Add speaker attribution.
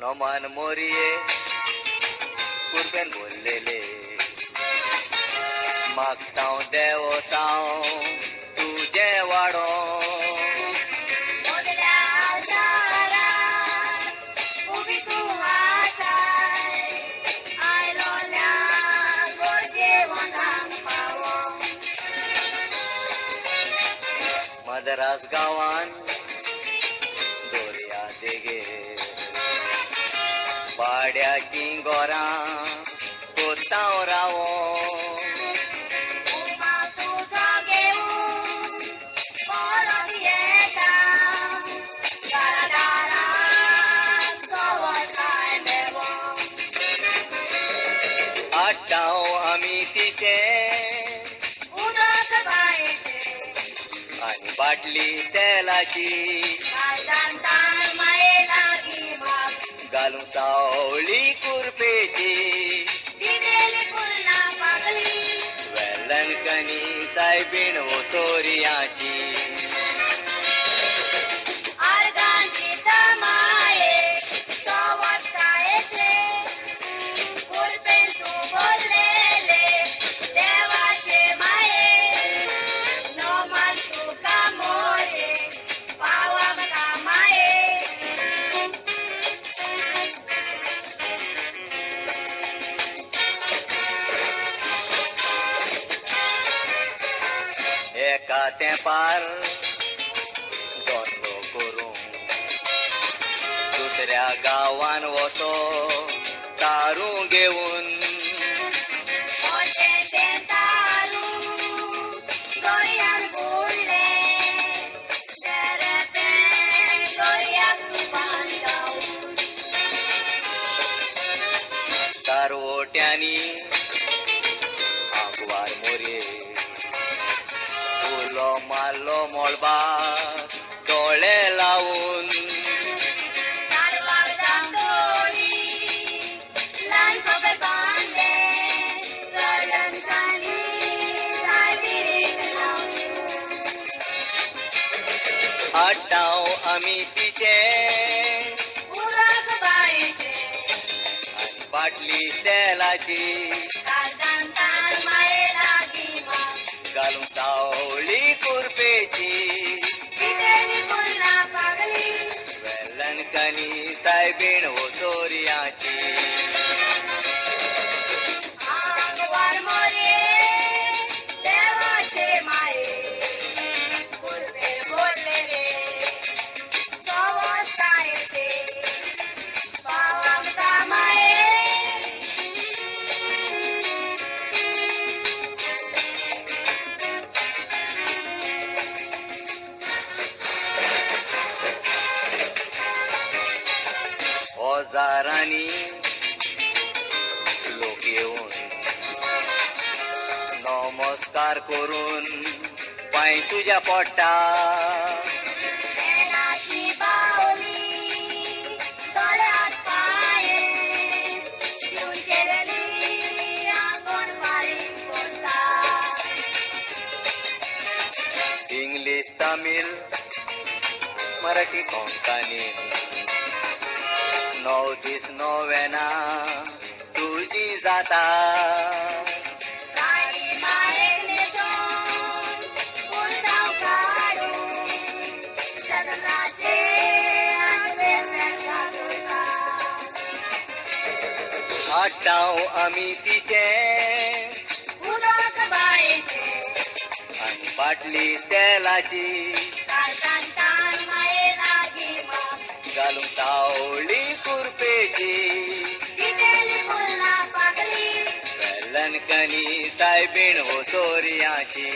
Speaker 1: नमान मोरये कुर्बेन बोललेले मागता देव साव तुझे वाडो मद्रास गावान दोर्या देगे पाड्याची गोरां कोताव रावो आठाव आमी तिचे आणि बाटली तेलाची घालून सावळी कुरपेची वेलणकणी सायबीण ओतोरियाची एका तेंपार दोतलो करूं दुसऱ्या गांवान वचो तारू घेवन कारवोट्यांनी आगवार मोरये फुलो मारलो मोळबाक दोळे लावून आठाव आमी तिचे आणि बाटली तेलाची घालून सावळी कुरपेची वेलणकणी सायबीण ओतोरियाची ओजारांनी लोक येऊन नमस्कार करून पांय तुझ्या पोट्टा इंग्लिश तमिळ मराठी कोंकणी 9 दीस नोवेना तुझी जाता आठाव आमी तिचे आणि बाटली तेलाची घालून सावळी कुरपेची वेलणकणी सायबीण ओतोरियाची